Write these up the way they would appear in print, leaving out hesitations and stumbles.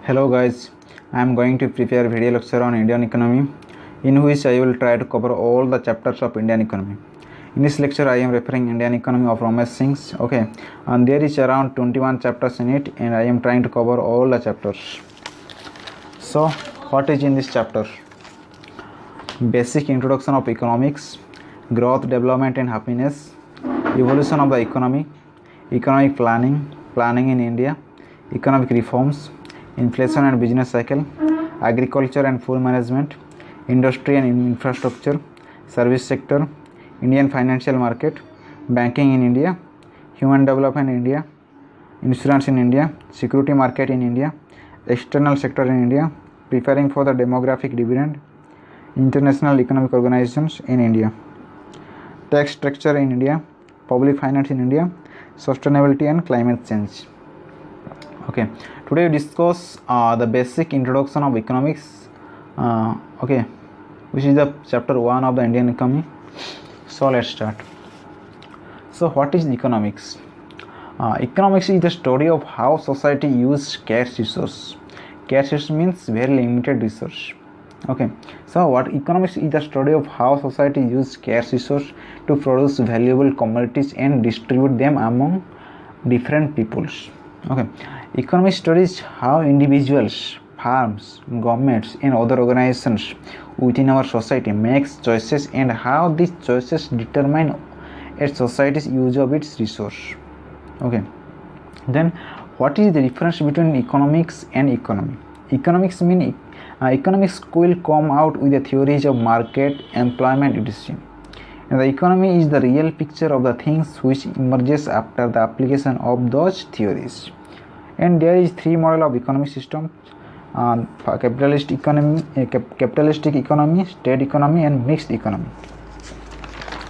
Hello guys, I am going to prepare a video lecture on Indian economy in which I will try to cover all the chapters of Indian economy. In this lecture I am referring Indian economy of Ramesh Singh, okay, and there is around 21 chapters in it and I am trying to cover all the chapters. So what is in this chapter? Basic introduction of economics, growth, development and happiness, evolution of the economy, economic planning in India, economic reforms, inflation and business cycle, agriculture and food management, industry and infrastructure, service sector, Indian financial market, banking in India, human development in India, insurance in India, security market in India, external sector in India, preparing for the demographic dividend, international economic organizations in India, tax structure in India, public finance in India, sustainability and climate change. Okay, today we discuss the basic introduction of economics, which is the chapter 1 of the Indian economy. So let's start. So what is economics? Economics is the study of how society uses scarce resource. Scarce resource means very limited resource. Okay, so what economics is the study of how society uses scarce resource to produce valuable commodities and distribute them among different peoples. Okay, economics studies how individuals, firms, governments and other organizations within our society makes choices and how these choices determine a society's use of its resource. Okay, then what is the difference between economics and economy? Economics will come out with the theories of market, employment, etc. And the economy is the real picture of the things which emerges after the application of those theories. And there is three model of economic system: capitalistic economy, state economy, and mixed economy.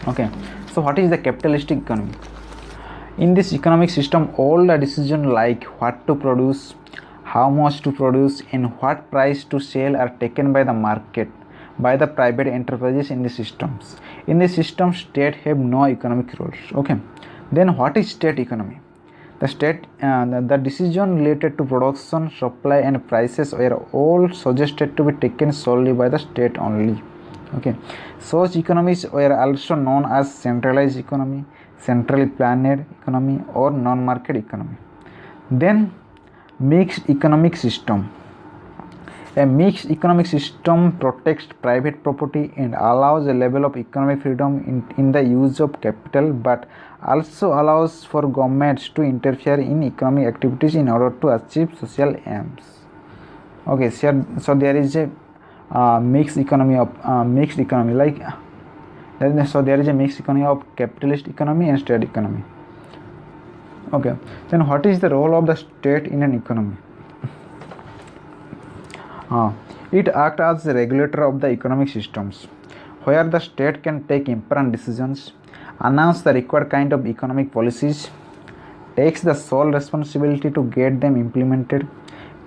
Okay, so what is the capitalistic economy? In this economic system, all the decisions like what to produce, how much to produce, and what price to sell are taken by the market, by the private enterprises in the systems. In this system, state have no economic roles. Okay, then what is state economy? The decision related to production, supply and prices were all suggested to be taken solely by the state only. Okay, such economies were also known as centralized economy, centrally planned economy or non-market economy. Then mixed economic system. A mixed economic system protects private property and allows a level of economic freedom in the use of capital, but also allows for governments to interfere in economic activities in order to achieve social aims. Okay, so there is a mixed economy of there is a mixed economy of capitalist economy and state economy. Okay, then what is the role of the state in an economy? It acts as the regulator of the economic systems, where the state can take important decisions, announce the required kind of economic policies, takes the sole responsibility to get them implemented,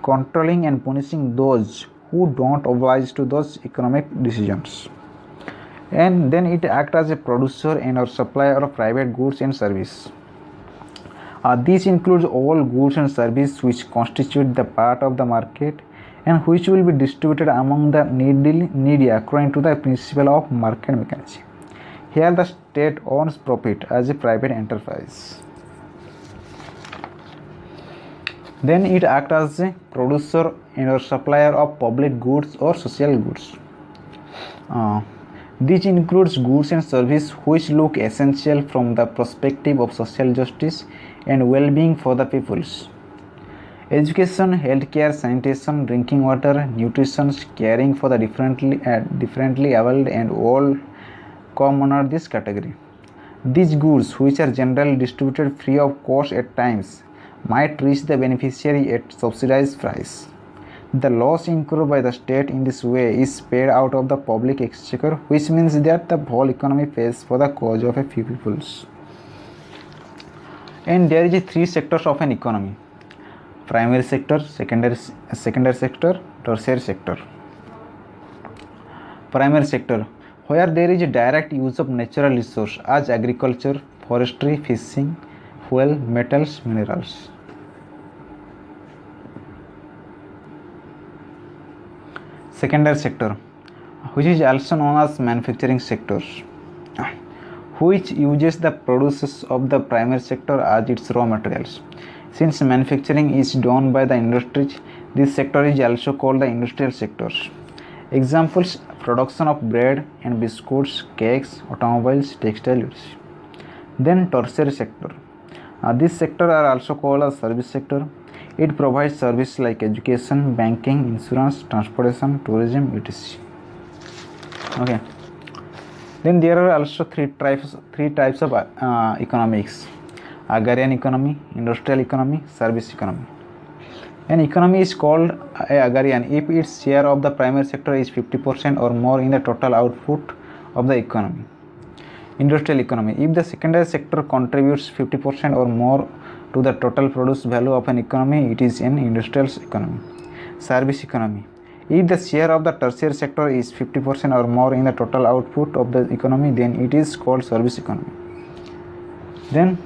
controlling and punishing those who don't oblige to those economic decisions. And then it acts as a producer and or supplier of private goods and service. This includes all goods and services which constitute the part of the market and which will be distributed among the needy according to the principle of market mechanism. Here the state owns profit as a private enterprise. Then it acts as a producer and or supplier of public goods or social goods. This includes goods and services which look essential from the perspective of social justice and well-being for the peoples. Education, healthcare, sanitation, drinking water, nutrition, caring for the differently abled and all come under this category. These goods, which are generally distributed free of cost at times, might reach the beneficiary at subsidized price. The loss incurred by the state in this way is paid out of the public exchequer, which means that the whole economy pays for the cause of a few peoples. And there is three sectors of an economy: primary sector, secondary sector, tertiary sector. Primary sector, where there is a direct use of natural resources as agriculture, forestry, fishing, fuel, metals, minerals. Secondary sector, which is also known as manufacturing sectors, which uses the produces of the primary sector as its raw materials. Since manufacturing is done by the industries, this sector is also called the industrial sectors. Examples: production of bread and biscuits, cakes, automobiles, textiles. Then tertiary sector. This sector are also called as service sector. It provides services like education, banking, insurance, transportation, tourism, etc. Okay. Then there are also three types of economics: agrarian economy, industrial economy, service economy. An economy is called agrarian if its share of the primary sector is 50% or more in the total output of the economy. Industrial economy, if the secondary sector contributes 50% or more to the total produce value of an economy, it is an industrial economy. Service economy, if the share of the tertiary sector is 50% or more in the total output of the economy, then it is called service economy. Then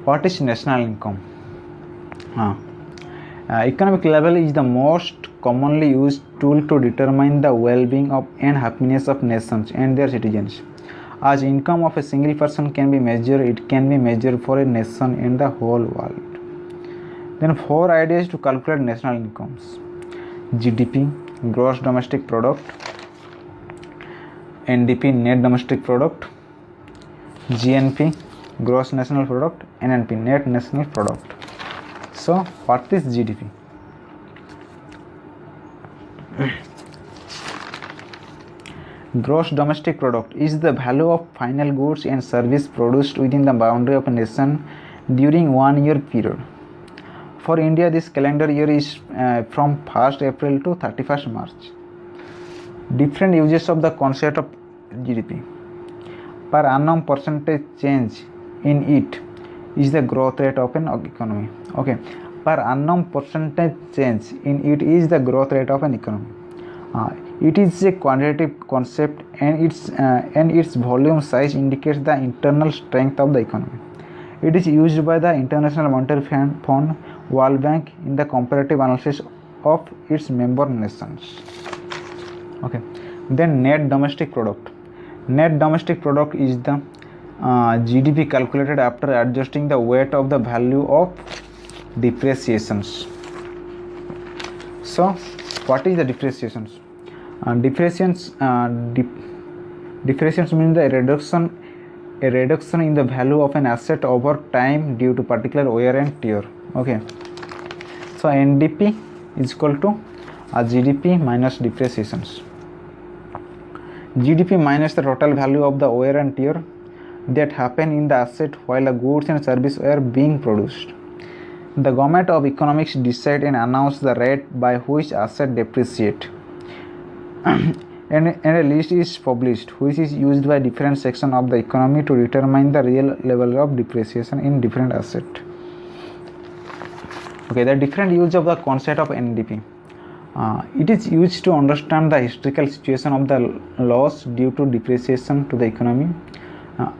what is national income? Economic level is the most commonly used tool to determine the well-being of and happiness of nations and their citizens. As income of a single person can be measured, it can be measured for a nation and the whole world. Then 4 ideas to calculate national incomes: GDP, gross domestic product; NDP, net domestic product; GNP, gross national product; NNP, net national product. So what is GDP? Gross domestic product is the value of final goods and service produced within the boundary of a nation during 1 year period. For India, this calendar year is from 1st April to 31st March. Different uses of the concept of GDP. Per annum percentage change in it is the growth rate of an economy. Okay, per annum percentage change in it is the growth rate of an economy. It is a quantitative concept, and its volume size indicates the internal strength of the economy. It is used by the International Monetary Fund, World Bank in the comparative analysis of its member nations. Okay. Then net domestic product. Net domestic product is the GDP calculated after adjusting the weight of the value of depreciations. So what is the depreciations? Depreciations means the reduction in the value of an asset over time due to particular wear and tear. Okay, so NDP is equal to GDP minus depreciations. GDP minus the total value of the wear and tear that happen in the asset while the goods and services were being produced. The government of economics decide and announce the rate by which asset depreciate. and a list is published which is used by different sections of the economy to determine the real level of depreciation in different assets. Okay, the different use of the concept of NDP. It is used to understand the historical situation of the loss due to depreciation to the economy.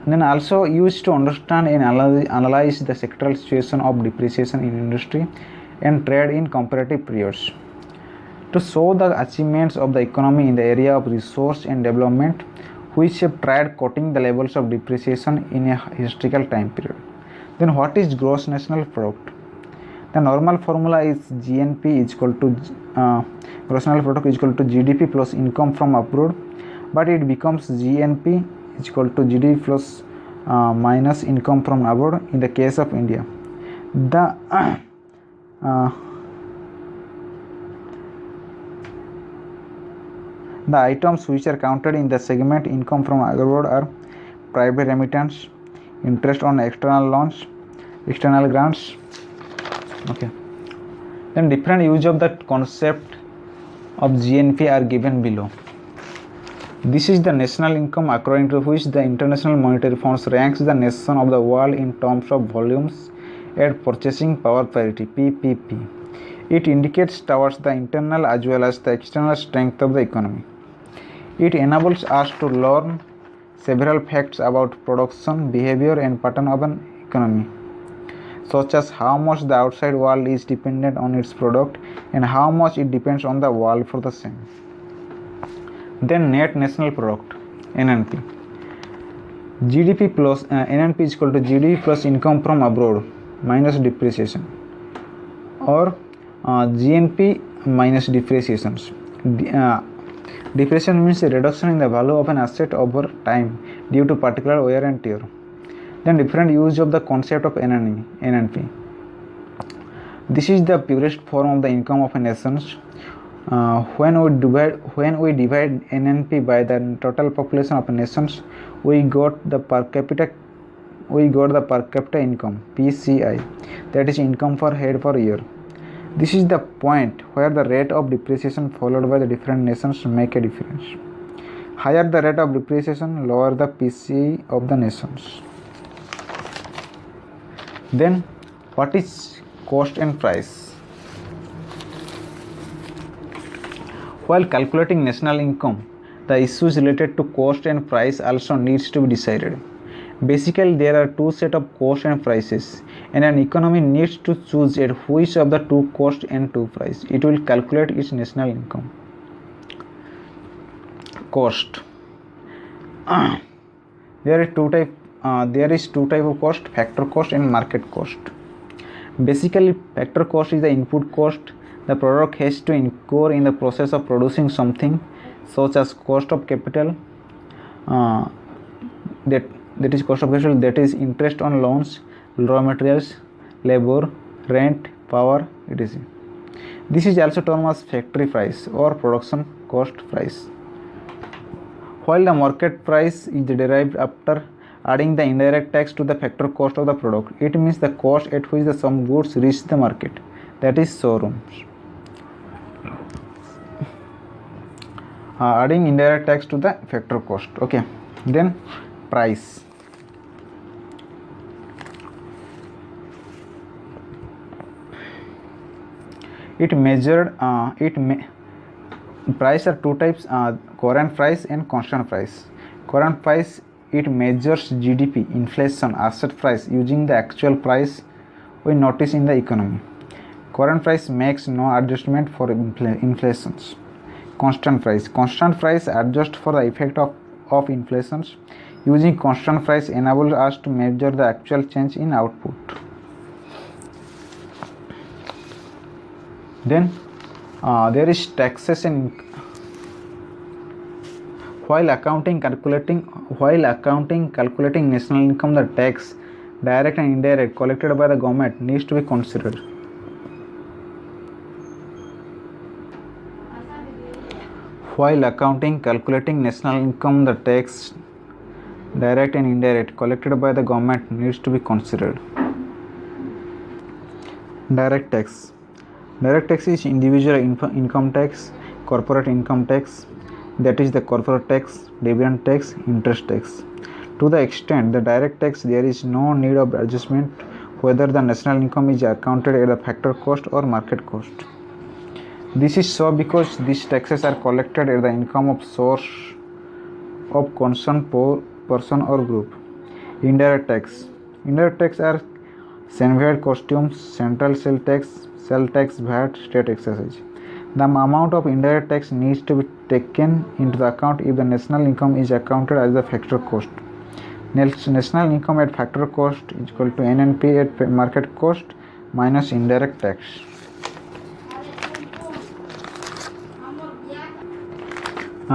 Then also used to understand and analyze the sectoral situation of depreciation in industry and trade in comparative periods. To show the achievements of the economy in the area of resource and development, which have tried quoting the levels of depreciation in a historical time period. Then what is gross national product? The normal formula is GNP is equal to gross national product is equal to GDP plus income from abroad, but it becomes GNP is equal to GDP plus minus income from abroad in the case of India. The items which are counted in the segment income from abroad are private remittance, interest on external loans, external grants. Okay. Then different use of the concept of GNP are given below. This is the national income according to which the International Monetary Fund ranks the nation of the world in terms of volumes and purchasing power parity (PPP). It indicates towards the internal as well as the external strength of the economy. It enables us to learn several facts about production, behavior, and pattern of an economy, such as how much the outside world is dependent on its product and how much it depends on the world for the same. Then net national product, NNP. GDP plus NNP is equal to GDP plus income from abroad minus depreciation, or GNP minus depreciations. Depreciation means a reduction in the value of an asset over time due to particular wear and tear. Then different use of the concept of NNP. This is the purest form of the income of a nation. When we divide NNP by the total population of nations, we got the per capita income, PCI, that is income per head per year. This is the point where the rate of depreciation followed by the different nations make a difference. Higher the rate of depreciation, lower the PCI of the nations. Then what is cost and price? While calculating national income, the issues related to cost and price also needs to be decided. Basically, there are two sets of cost and prices, and an economy needs to choose at which of the two cost and two price it will calculate its national income. Cost. There is two type of cost: factor cost and market cost. Basically, factor cost is the input cost the product has to incur in the process of producing something, such as cost of capital, that is cost of capital, that is interest on loans, raw materials, labor, rent, power, etc. This is also termed as factory price or production cost price. While the market price is derived after adding the indirect tax to the factor cost of the product, it means the cost at which the some goods reach the market, that is showrooms. Adding indirect tax to the factor cost. Okay, then price. Price are two types: current price and constant price. Current price, it measures GDP, inflation, asset price using the actual price we notice in the economy. Current price makes no adjustment for inflations. Constant price adjusts for the effect of inflations. Using constant price enables us to measure the actual change in output. Then there is taxation. While accounting calculating national income, the tax, direct and indirect, collected by the government needs to be considered. While calculating national income, the tax, direct and indirect, collected by the government needs to be considered. Direct tax. Direct tax is individual income tax, corporate income tax, that is the corporate tax, dividend tax, interest tax. To the extent the direct tax, there is no need of adjustment whether the national income is accounted at the factor cost or market cost. This is so because these taxes are collected at the income of source of concerned person or group. Indirect tax are Senved customs, central sale tax, VAT, state excise. The amount of indirect tax needs to be taken into account if the national income is accounted as the factor cost. National income at factor cost is equal to NNP at market cost minus indirect tax.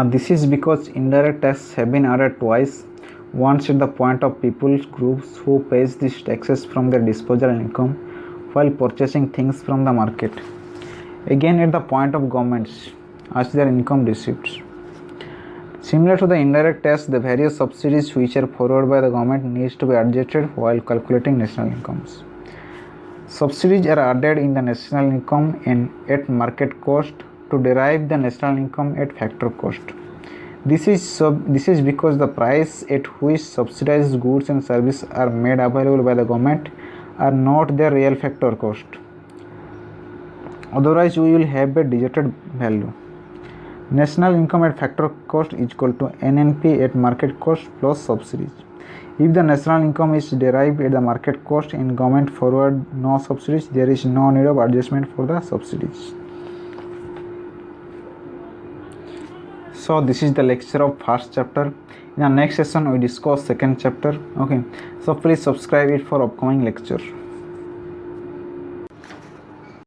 This is because indirect taxes have been added twice, once at the point of people groups who pays these taxes from their disposable income while purchasing things from the market, again at the point of governments as their income receipts. Similar to the indirect tax, the various subsidies which are forwarded by the government needs to be adjusted while calculating national incomes. Subsidies are added in the national income at market cost to derive the national income at factor cost. This is because the price at which subsidized goods and services are made available by the government are not their real factor cost. Otherwise, we will have a deducted value. National income at factor cost is equal to NNP at market cost plus subsidies. If the national income is derived at the market cost and government forward no subsidies, there is no need of adjustment for the subsidies. So this is the lecture of first chapter. In the next session we discuss second chapter. Okay, so please subscribe it for upcoming lecture.